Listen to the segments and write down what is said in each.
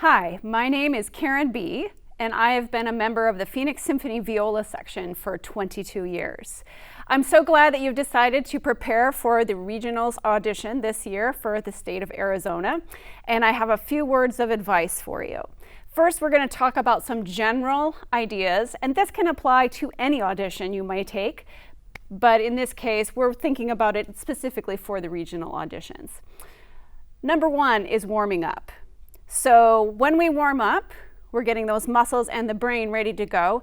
Hi, my name is Karen Bea, and I have been a member of the Phoenix Symphony Viola section for 22 years. I'm so glad that you've decided to prepare for the regionals audition this year for the state of Arizona, and I have a few words of advice for you. First, we're going to talk about some general ideas, and this can apply to any audition you might take, but in this case, we're thinking about it specifically for the regional auditions. Number one is warming up. So when we warm up, we're getting those muscles and the brain ready to go,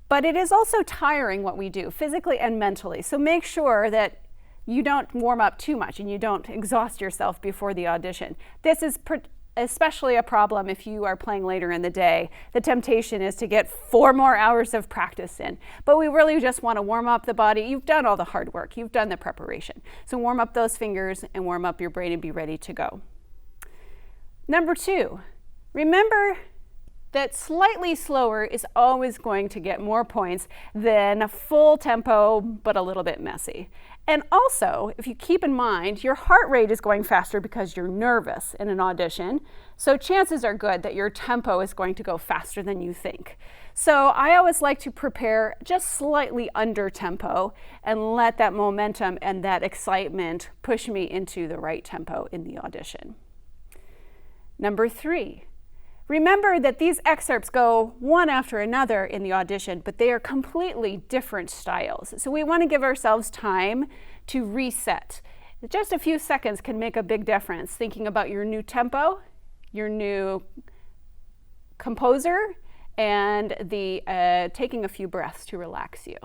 but it is also tiring what we do physically and mentally. So make sure that you don't warm up too much and you don't exhaust yourself before the audition. This is especially a problem if you are playing later in the day. The temptation is to get 4 more hours of practice in, but we really just want to warm up the body. You've done all the hard work, you've done the preparation. So warm up those fingers and warm up your brain and be ready to go. Number 2, remember that slightly slower is always going to get more points than a full tempo, but a little bit messy. And also, if you keep in mind, your heart rate is going faster because you're nervous in an audition, so chances are good that your tempo is going to go faster than you think. So I always like to prepare just slightly under tempo and let that momentum and that excitement push me into the right tempo in the audition. Number 3, remember that these excerpts go one after another in the audition, but they are completely different styles. So we want to give ourselves time to reset. Just a few seconds can make a big difference, thinking about your new tempo, your new composer, and taking a few breaths to relax you.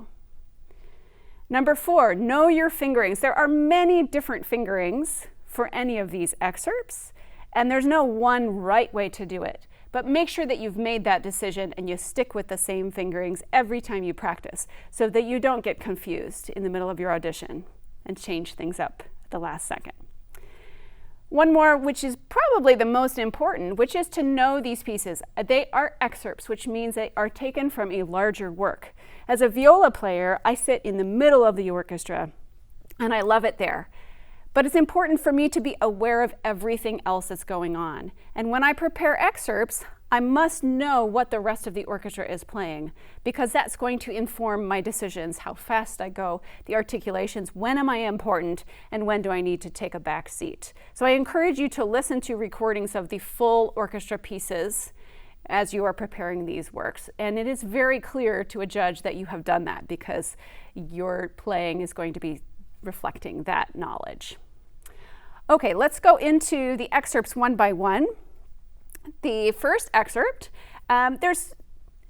Number 4, know your fingerings. There are many different fingerings for any of these excerpts, and there's no one right way to do it. But make sure that you've made that decision and you stick with the same fingerings every time you practice so that you don't get confused in the middle of your audition and change things up at the last second. One more, which is probably the most important, which is to know these pieces. They are excerpts, which means they are taken from a larger work. As a viola player, I sit in the middle of the orchestra and I love it there. But it's important for me to be aware of everything else that's going on. And when I prepare excerpts, I must know what the rest of the orchestra is playing, because that's going to inform my decisions, how fast I go, the articulations, when am I important, and when do I need to take a back seat. So I encourage you to listen to recordings of the full orchestra pieces as you are preparing these works. And it is very clear to a judge that you have done that, because your playing is going to be reflecting that knowledge. Okay, let's go into the excerpts one by one. The first excerpt, there's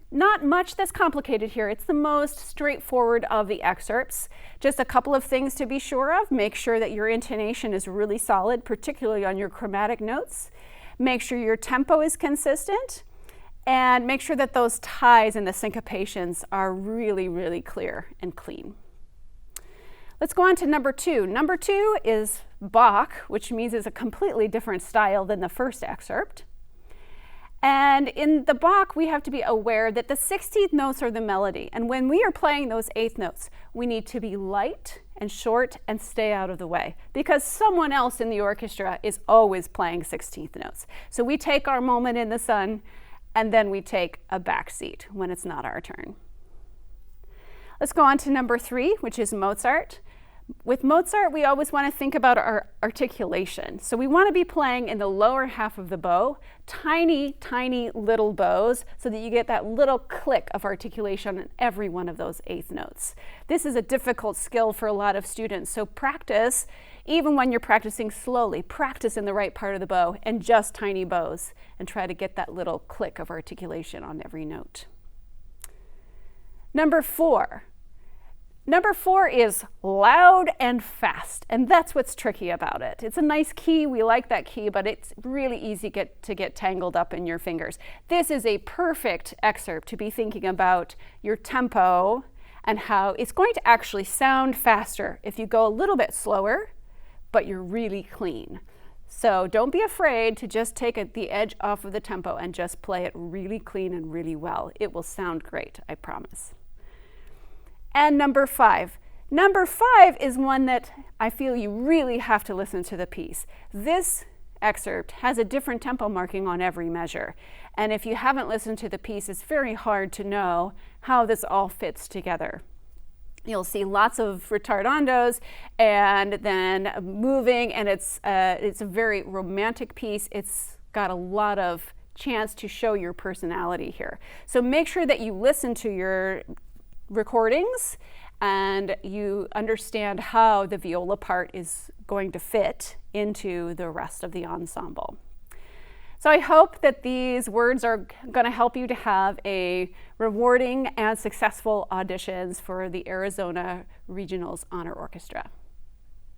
not much that's complicated here. It's the most straightforward of the excerpts. Just a couple of things to be sure of. Make sure that your intonation is really solid, particularly on your chromatic notes. Make sure your tempo is consistent, and make sure that those ties and the syncopations are really, really clear and clean. Let's go on to number two. Number two is Bach, which means it's a completely different style than the first excerpt. And in the Bach, we have to be aware that the 16th notes are the melody. And when we are playing those 8th notes, we need to be light and short and stay out of the way, because someone else in the orchestra is always playing 16th notes. So we take our moment in the sun, and then we take a back seat when it's not our turn. Let's go on to number 3, which is Mozart. With Mozart, we always want to think about our articulation. So we want to be playing in the lower half of the bow, tiny, tiny little bows, so that you get that little click of articulation in every one of those 8th notes. This is a difficult skill for a lot of students, so practice, even when you're practicing slowly, practice in the right part of the bow and just tiny bows, and try to get that little click of articulation on every note. Number 4. Number 4 is loud and fast, and that's what's tricky about it. It's a nice key, we like that key, but it's really easy to get tangled up in your fingers. This is a perfect excerpt to be thinking about your tempo and how it's going to actually sound faster if you go a little bit slower, but you're really clean. So don't be afraid to just take the edge off of the tempo and just play it really clean and really well. It will sound great, I promise. And number 5. Number 5 is one that I feel you really have to listen to the piece. This excerpt has a different tempo marking on every measure. And if you haven't listened to the piece, it's very hard to know how this all fits together. You'll see lots of ritardandos and then moving, and it's a very romantic piece. It's got a lot of chance to show your personality here. So make sure that you listen to your recordings and you understand how the viola part is going to fit into the rest of the ensemble. So I hope that these words are going to help you to have a rewarding and successful auditions for the Arizona Regionals Honor Orchestra.